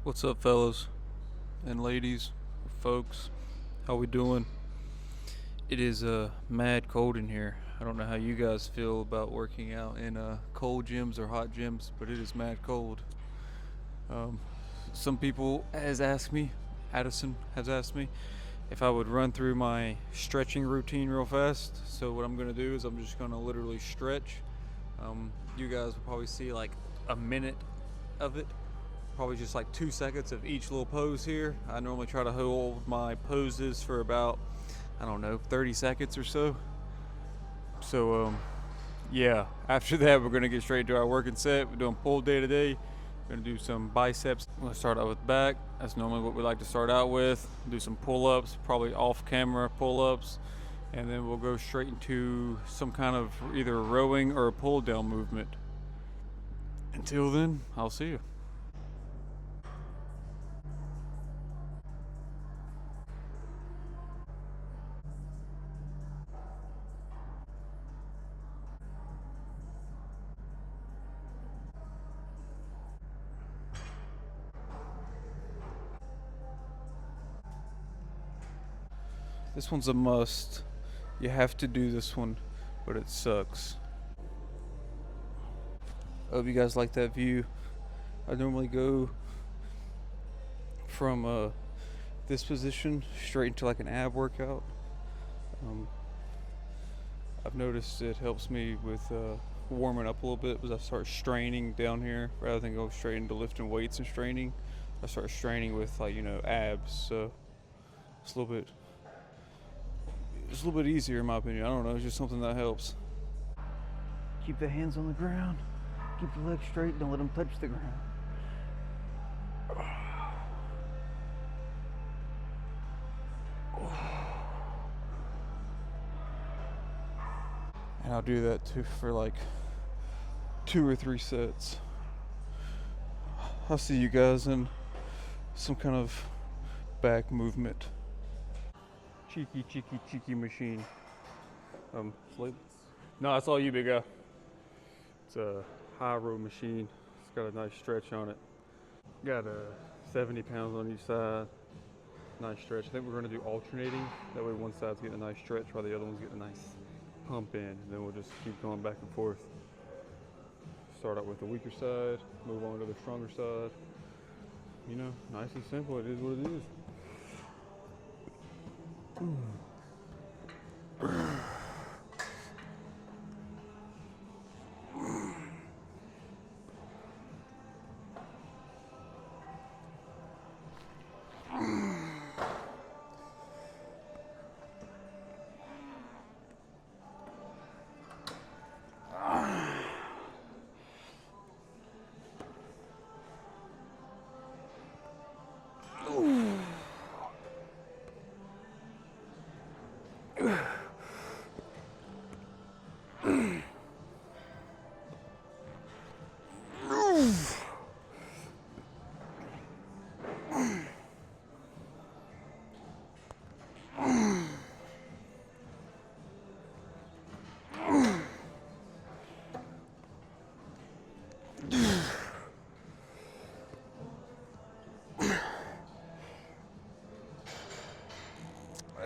What's up, fellas and ladies, folks? How we doing? It is mad cold in here. I don't know how you guys feel about working out in cold gyms or hot gyms, but it is mad cold. Um, some people has asked me, Addison has asked me, if I would run through my stretching routine real fast. So what I'm gonna do is I'm just gonna literally stretch. You guys will probably see like a minute of it, probably just like 2 seconds of each little pose here. I normally try to hold my poses for about, I don't know, 30 seconds or so. So, yeah, after that, we're gonna get straight to our working set. We're doing pull day today. We're gonna do some biceps. We're gonna start out with back. That's normally what we like to start out with. Do some pull ups, probably off camera pull ups. And then we'll go straight into some kind of either rowing or a pull down movement. Until then, I'll see you. This one's a must. You have to do this one, but it sucks. I hope you guys like that view. I normally go from this position straight into like an ab workout. Um, I've noticed it helps me with warming up a little bit as I start straining down here rather than go straight into lifting weights and straining. I start straining with like abs, so it's a little bit easier in my opinion. I don't know, it's just something that helps. Keep the hands on the ground. Keep the legs straight. Don't let them touch the ground. And I'll do that too for like 2 or 3 sets. I'll see you guys in some kind of back movement. Cheeky machine. Sleep. No, that's all you, big guy. It's a high row machine. It's got a nice stretch on it. Got 70 pounds on each side. Nice stretch. I think we're going to do alternating. That way one side's getting a nice stretch while the other one's getting a nice pump in. And then we'll just keep going back and forth. Start out with the weaker side, move on to the stronger side. Nice and simple. It is what it is.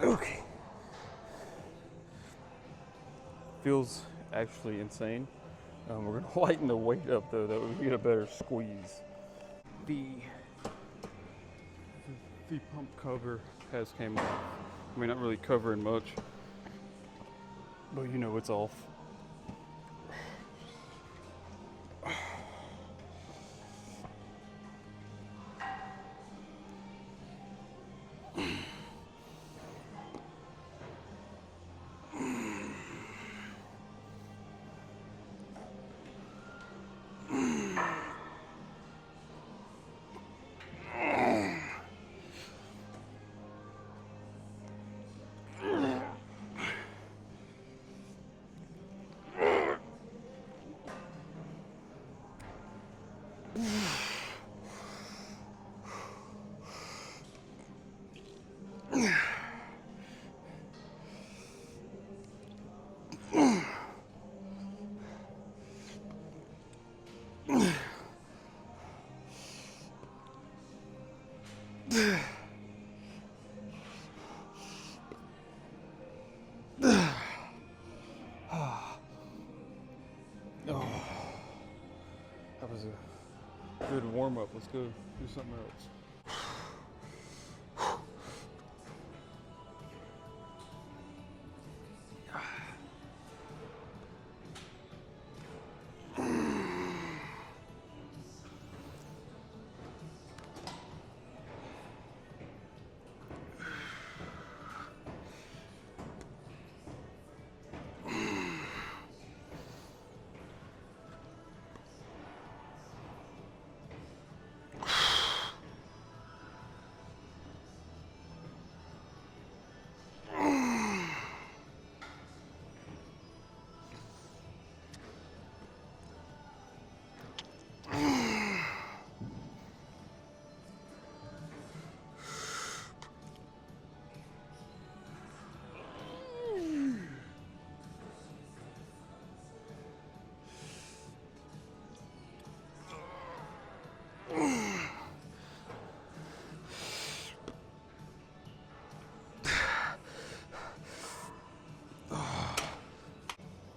Okay. Feels actually insane. We're gonna lighten the weight up though, that we get a better squeeze. The pump cover has came off. I mean, not really covering much, but it's off. Oh, that was a good warm up. Let's go do something else.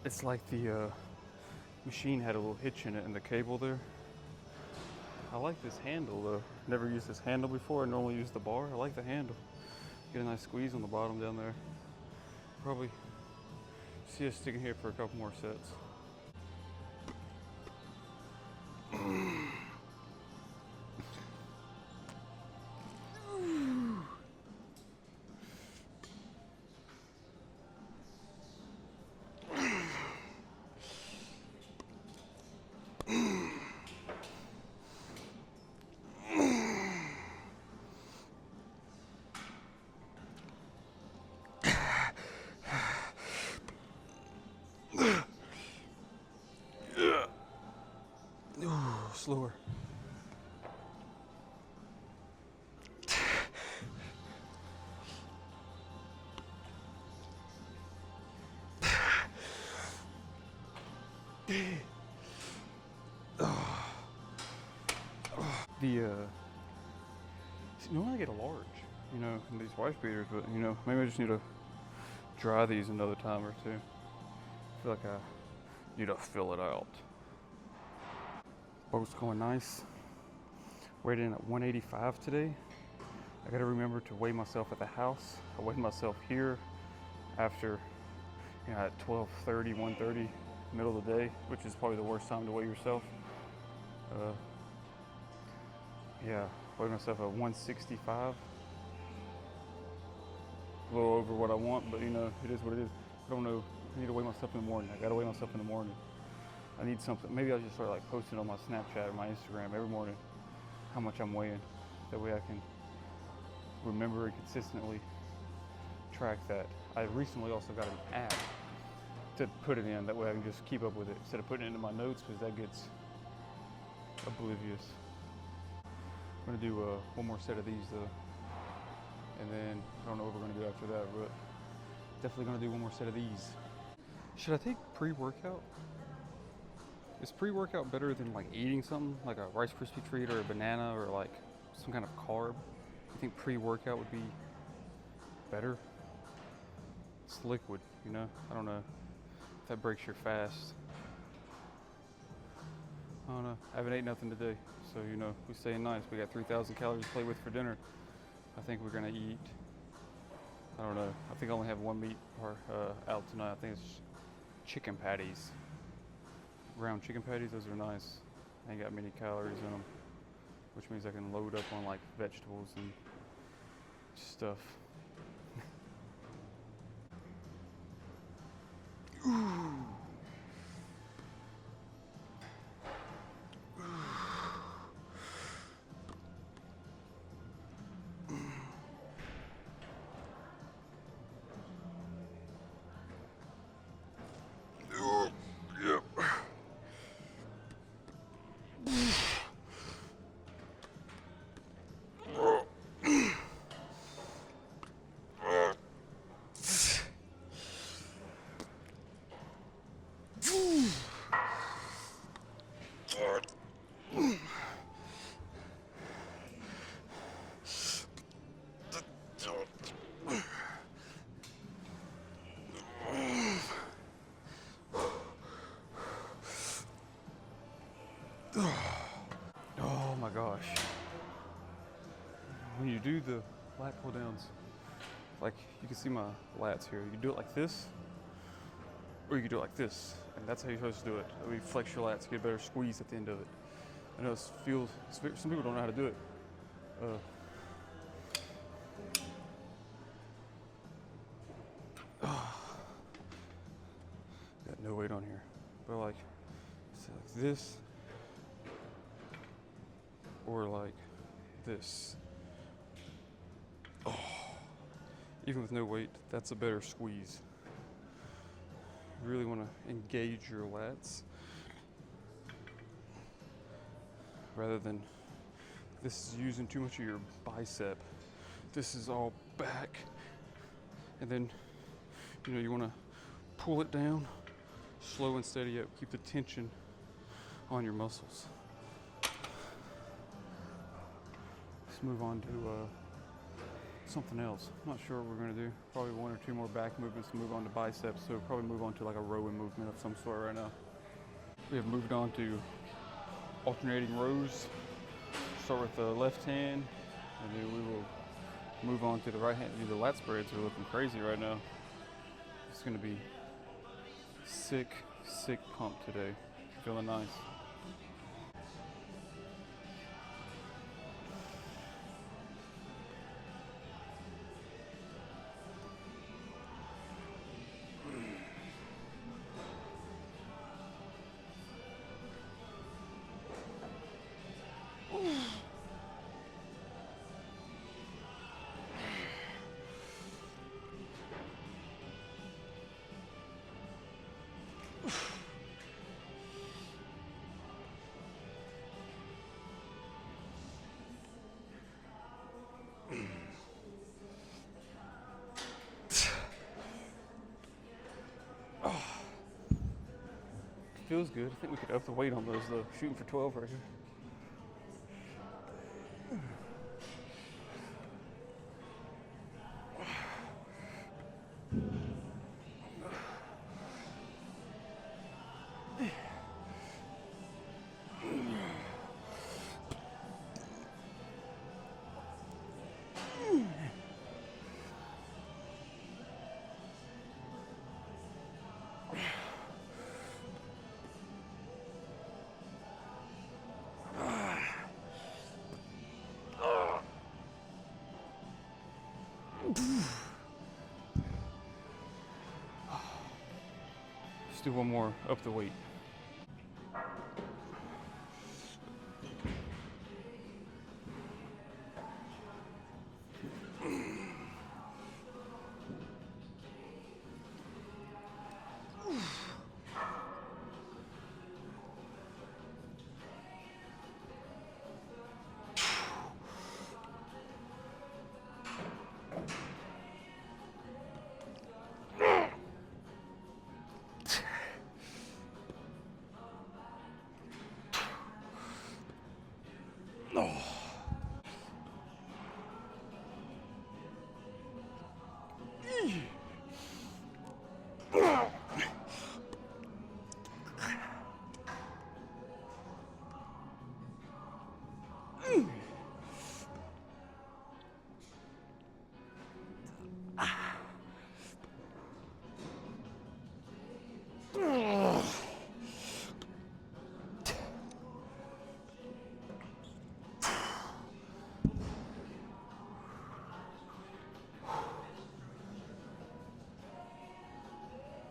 It's like the machine had a little hitch in it and the cable there. I like this handle though. Never used this handle before. I normally use the bar. I like the handle. Get a nice squeeze on the bottom down there. Probably see us sticking here for a couple more sets. Slower. Normally I get a large, you know, in these wife beaters, but you know, maybe I just need to dry these another time or two. I feel like I need to fill it out. Boat's going nice. Weighed in at 185 today. I gotta remember to weigh myself at the house. I weighed myself here after, you know, at 12:30, 1:30, middle of the day, which is probably the worst time to weigh yourself. Yeah, weighed myself at 165. A little over what I want, but you know, it is what it is. I don't know, I need to weigh myself in the morning. I gotta weigh myself in the morning. I need something. Maybe I'll just start like posting on my Snapchat or my Instagram every morning how much I'm weighing. That way I can remember and consistently track that. I recently also got an app to put it in. That way I can just keep up with it instead of putting it into my notes because that gets oblivious. I'm gonna do one more set of these though. And then I don't know what we're gonna do after that, but definitely gonna do one more set of these. Should I take pre-workout? Is pre-workout better than like eating something like a Rice Krispie treat or a banana or like some kind of carb? You think pre-workout would be better? It's liquid, you know? I don't know if that breaks your fast. I don't know. I haven't ate nothing today, so you know, we're staying nice. We got 3,000 calories to play with for dinner. I think we're gonna eat, I don't know, I think I only have one meat out tonight. I think it's chicken patties. Ground chicken patties, those are nice. Ain't got many calories in them, which means I can load up on like vegetables and stuff. gosh. When you do the lat pull downs, like you can see my lats here. You can do it like this, or you can do it like this. And that's how you're supposed to do it. That way you flex your lats, get a better squeeze at the end of it. I know it feels, some people don't know how to do it. Got no weight on here. But like this, or like this. Oh, even with no weight, that's a better squeeze. You really want to engage your lats rather than this is using too much of your bicep. This is all back, and then you want to pull it down, slow and steady up. Keep the tension on your muscles. Let's move on to something else. I'm not sure what we're gonna do. Probably one or two more back movements to move on to biceps. So probably move on to like a rowing movement of some sort right now. We have moved on to alternating rows. Start with the left hand, and then we will move on to the right hand. The lat spreads are looking crazy right now. It's gonna be sick pump today. Feeling nice. Feels good. I think we could up the weight on those though. Shooting for 12 right here. Let's do one more up the weight.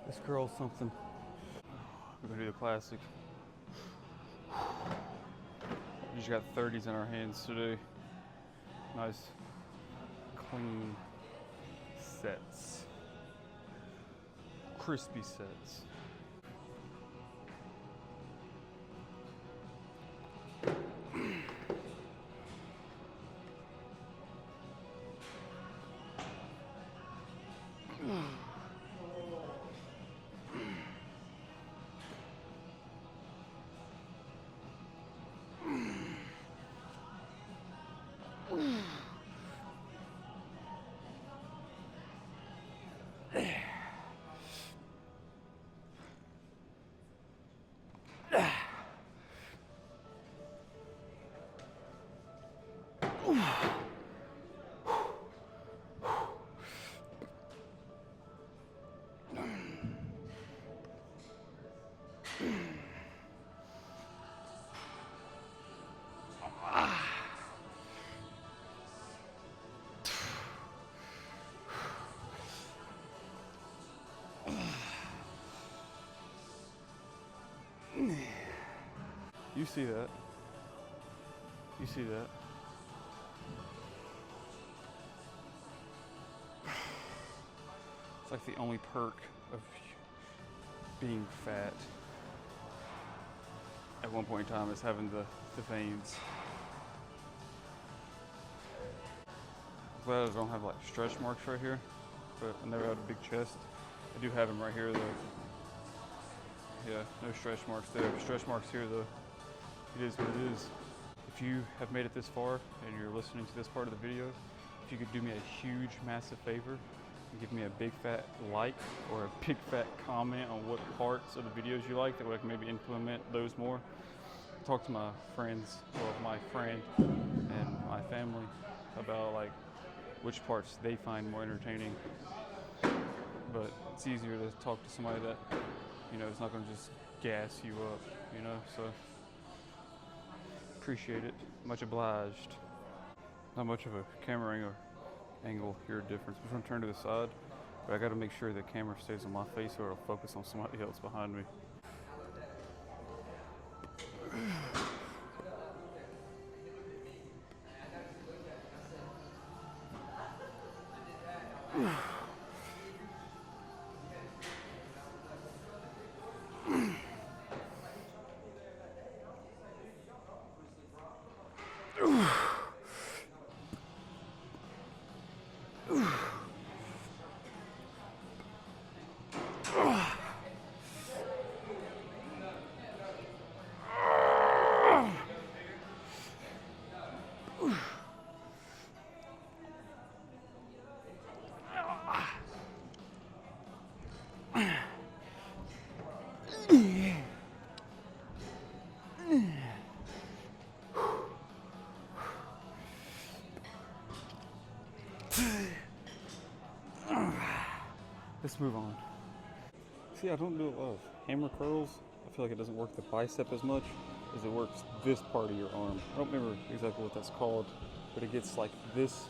This curl's something. We're gonna do the classic. We just got 30s in our hands today. Nice, clean sets. Crispy sets. You see that? You see that? It's like the only perk of being fat at one point in time is having the veins. I'm glad I don't have like stretch marks right here, but I never had a big chest. I do have them right here though. Yeah, no stretch marks there. Stretch marks here though. It is what it is. If you have made it this far and you're listening to this part of the video, if you could do me a huge, massive favor and give me a big fat like or a big fat comment on what parts of the videos you like, that way I can maybe implement those more. Talk to my friends, well, my friend and my family about like which parts they find more entertaining. But it's easier to talk to somebody that, you know, it's not going to just gas you up, you know, so appreciate it. Much obliged. Not much of a camera angle here difference. I'm going to turn to the side, but I got to make sure the camera stays on my face or it'll focus on somebody else behind me. Let's move on. See, I don't do a lot of hammer curls. I feel like it doesn't work the bicep as much as it works this part of your arm. I don't remember exactly what that's called, but it gets like this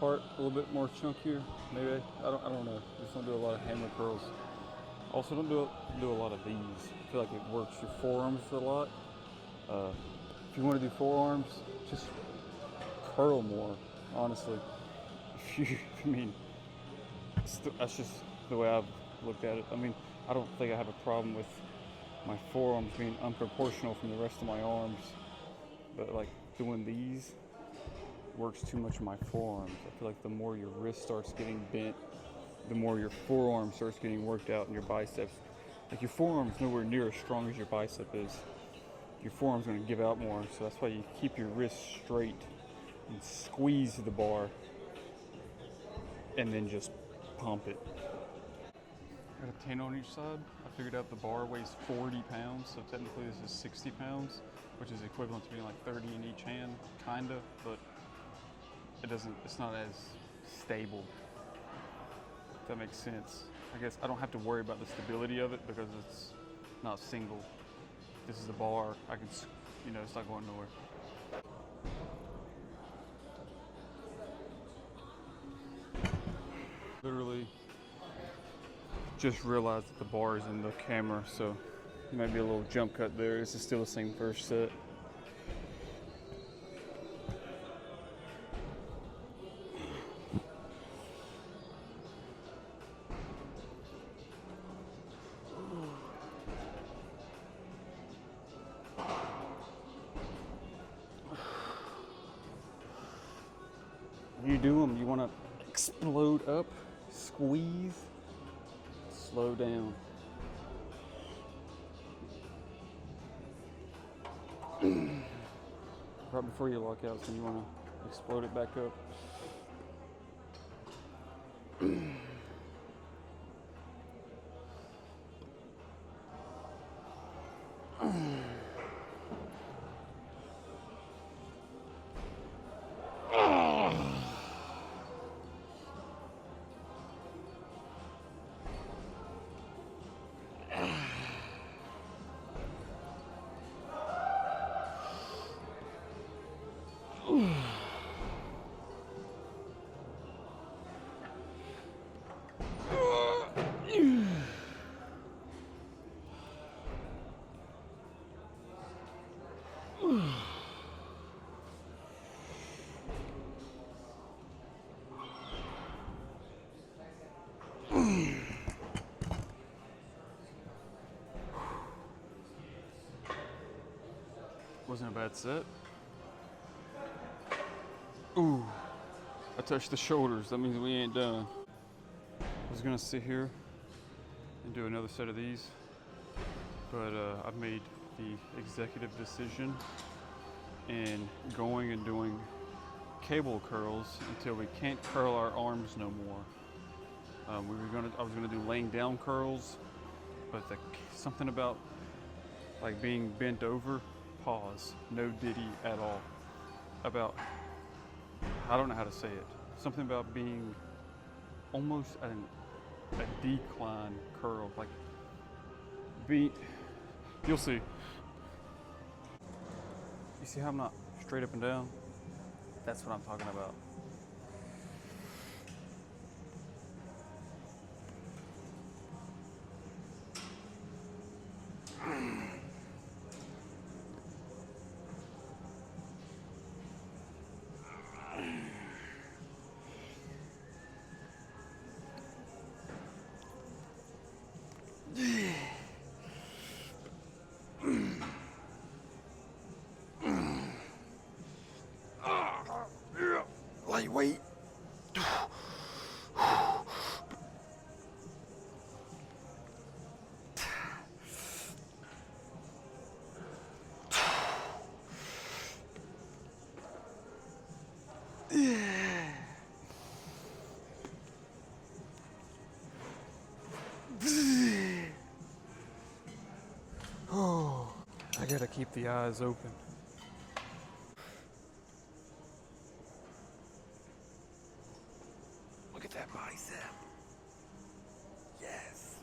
part a little bit more chunkier. Maybe I don't know. Just don't do a lot of hammer curls. Also, don't do a lot of these. I feel like it works your forearms a lot. If you want to do forearms, just curl more. Honestly, I mean, that's just the way I've looked at it. I mean, I don't think I have a problem with my forearms being unproportional from the rest of my arms, but like doing these works too much in my forearms. I feel like the more your wrist starts getting bent, the more your forearm starts getting worked out in your biceps. Like your forearm's nowhere near as strong as your bicep is. Your forearm's going to give out more, so that's why you keep your wrist straight and squeeze the bar and then just pump it. Got a 10 on each side. I figured out the bar weighs 40 pounds, so technically this is 60 pounds, which is equivalent to being like 30 in each hand, kinda, but it's not as stable, if that makes sense. I guess I don't have to worry about the stability of it because it's not single. This is a bar, I can, you know, it's not going nowhere. Literally just realized that the bar is in the camera, so there might be a little jump cut there. This is still the same first set. When you do them, you want to explode up, squeeze, slow down. Right before you lock out, so you want to explode it back up. Wasn't a bad set. Ooh, I touched the shoulders. That means we ain't done. I was gonna sit here and do another set of these, but I've made the executive decision in going and doing cable curls until we can't curl our arms no more. I was gonna do laying down curls, but something about like being bent over, pause, no diddy at all. About, I don't know how to say it. Something about being almost at a decline curl, like you'll see. You see how I'm not straight up and down? That's what I'm talking about. Lightweight. Oh, I gotta keep the eyes open. Look at that bicep. Yes.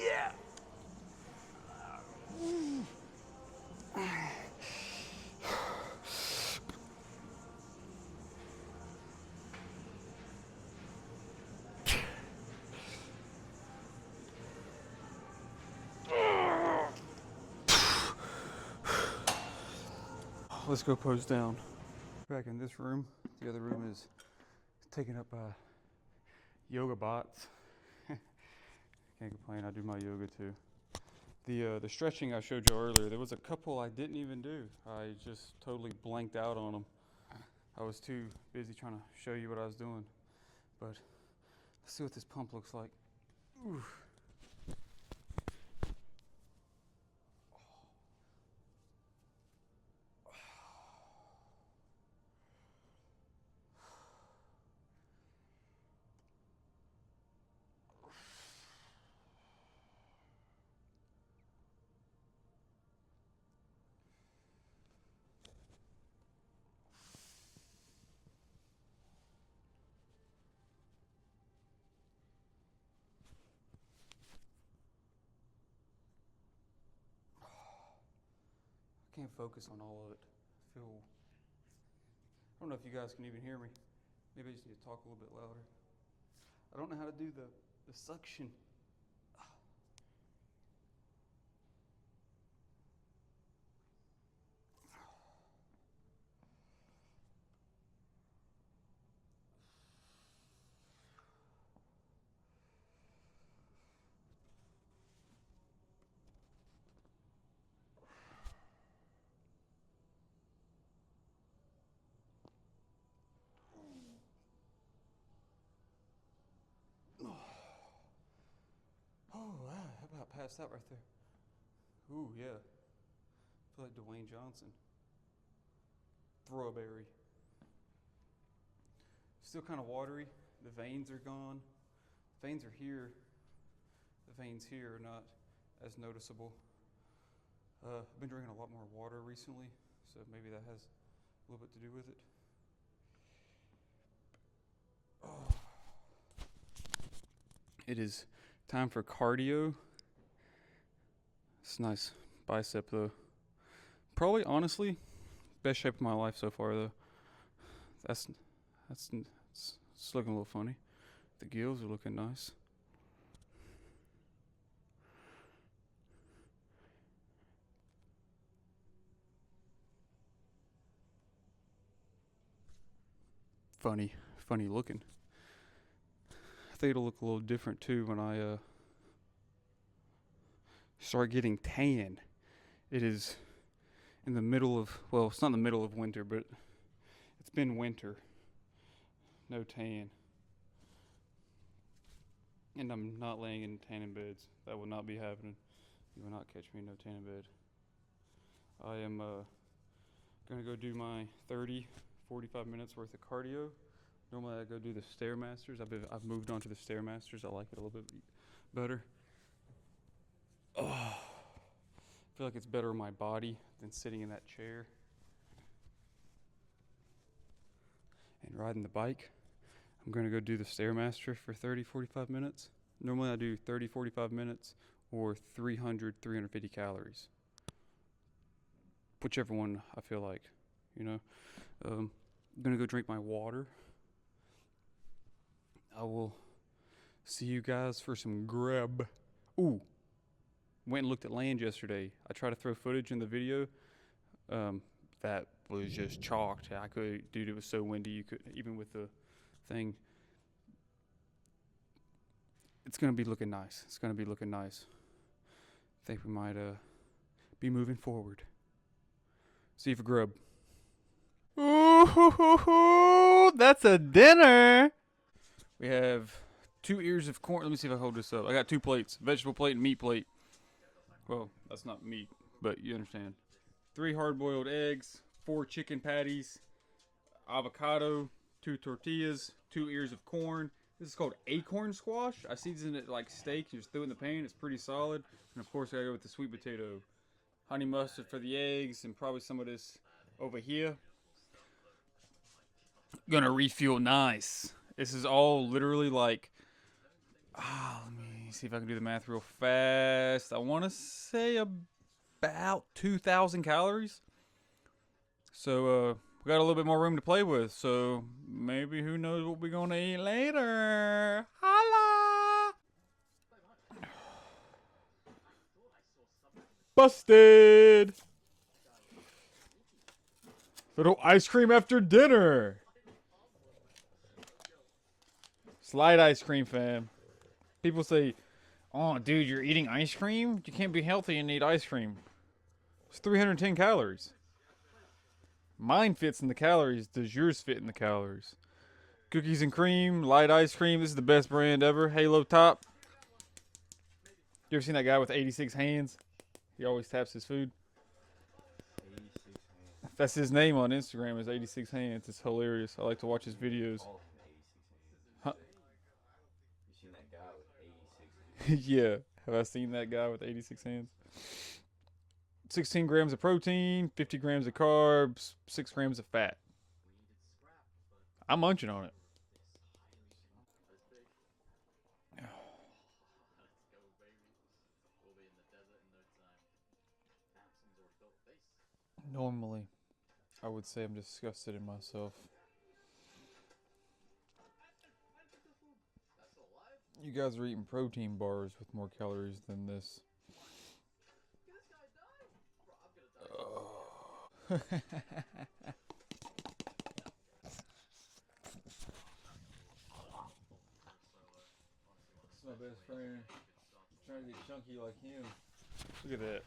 Yeah. Let's go pose down. Back in this room. The other room is taken up by yoga bots. Can't complain, I do my yoga too. The stretching I showed you earlier, there was a couple I didn't even do. I just totally blanked out on them. I was too busy trying to show you what I was doing. But let's see what this pump looks like. Ooh. I can't focus on all of it. I don't know if you guys can even hear me. Maybe I just need to talk a little bit louder. I don't know how to do the suction. Oh, wow, how about passed out right there? Ooh, yeah. I feel like Dwayne Johnson. Throw a berry. Still kind of watery. The veins are gone. Veins are here. The veins here are not as noticeable. I've been drinking a lot more water recently, so maybe that has a little bit to do with it. It is time for cardio. It's a nice bicep though. Probably, honestly, best shape of my life so far though. It's looking a little funny. The gills are looking nice. Funny looking. I think it'll look a little different too when I start getting tan. It is in the middle of, well, it's not in the middle of winter, but it's been winter. No tan. And I'm not laying in tanning beds. That will not be happening. You will not catch me in no tanning bed. I am gonna go do my 30-45 minutes worth of cardio. Normally I go do the Stairmasters. I've moved on to the Stairmasters. I like it a little bit better. Oh, I feel like it's better on my body than sitting in that chair and riding the bike. I'm gonna go do the Stairmaster for 30-45 minutes. Normally I do 30-45 minutes or 300-350 calories. Whichever one I feel like, you know. I'm gonna go drink my water. I will see you guys for some grub. Ooh, went and looked at land yesterday. I tried to throw footage in the video. That was just chalked. I could, dude, it was so windy. You could, even with the thing. It's gonna be looking nice. It's gonna be looking nice. I think we might be moving forward. See you for grub. Ooh, that's a dinner. We have 2 ears of corn. Let me see if I hold this up. I got 2 plates, vegetable plate and meat plate. Well, that's not meat, but you understand. 3 hard-boiled eggs, 4 chicken patties, avocado, 2 tortillas, 2 ears of corn. This is called acorn squash. I season it like steak. You just throw it in the pan. It's pretty solid. And of course, I gotta go with the sweet potato. Honey mustard for the eggs, and probably some of this over here. Gonna refuel nice. This is all literally like, let me see if I can do the math real fast. I want to say about 2,000 calories. So we got a little bit more room to play with. So maybe who knows what we're gonna eat later. Holla! Busted! Little ice cream after dinner. Light ice cream, fam. People say, oh, dude, you're eating ice cream? You can't be healthy and eat ice cream. It's 310 calories. Mine fits in the calories. Does yours fit in the calories? Cookies and cream, light ice cream. This is the best brand ever. Halo Top. You ever seen that guy with 86 hands? He always taps his food. 86 hands. That's his name on Instagram, is 86 hands. It's hilarious. I like to watch his videos. Yeah, have I seen that guy with 86 hands? 16 grams of protein, 50 grams of carbs, 6 grams of fat. I'm munching on it. Normally, I would say I'm disgusted in myself. You guys are eating protein bars with more calories than this. It's my best friend. Trying to get chunky like him. Look at that.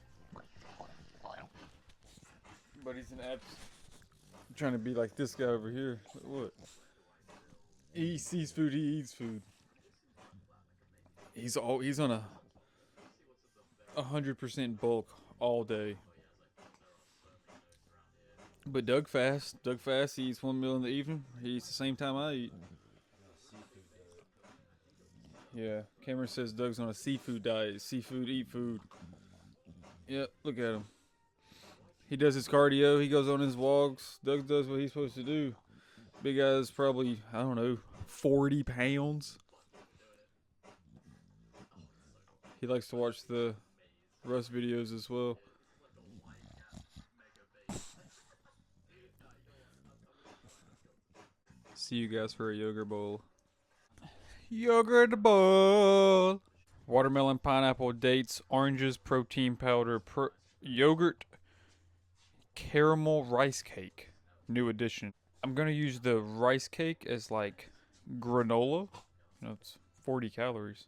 But he's an abs. I'm trying to be like this guy over here. What? He sees food, he eats food. He's on a 100% bulk all day. But Doug fast. He eats 1 meal in the evening. He eats the same time I eat. Yeah, Cameron says Doug's on a seafood diet. Seafood, eat food. Yep, look at him. He does his cardio. He goes on his walks. Doug does what he's supposed to do. Big guy's probably, I don't know, 40 pounds. He likes to watch the Russ videos as well. See you guys for a yogurt bowl. Yogurt bowl. Watermelon, pineapple, dates, oranges, protein powder, yogurt, caramel rice cake. New addition. I'm gonna use the rice cake as like granola. You know, it's 40 calories.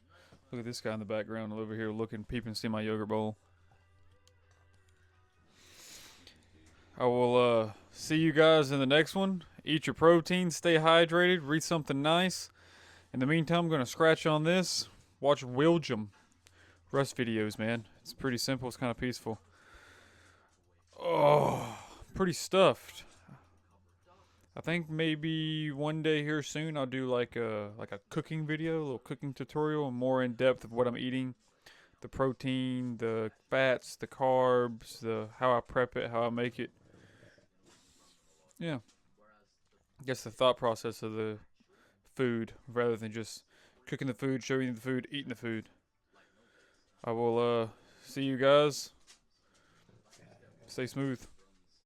Look at this guy in the background over here looking, peeping, see my yogurt bowl. I will see you guys in the next one. Eat your protein, stay hydrated, read something nice. In the meantime, I'm gonna scratch on this. Watch William Russ videos, man. It's pretty simple. It's kind of peaceful. Oh, pretty stuffed. I think maybe one day here soon I'll do like a cooking video, a little cooking tutorial, more in depth of what I'm eating, the protein, the fats, the carbs, the how I prep it, how I make it. Yeah, I guess the thought process of the food rather than just cooking the food, showing the food, eating the food. I will see you guys. Stay smooth.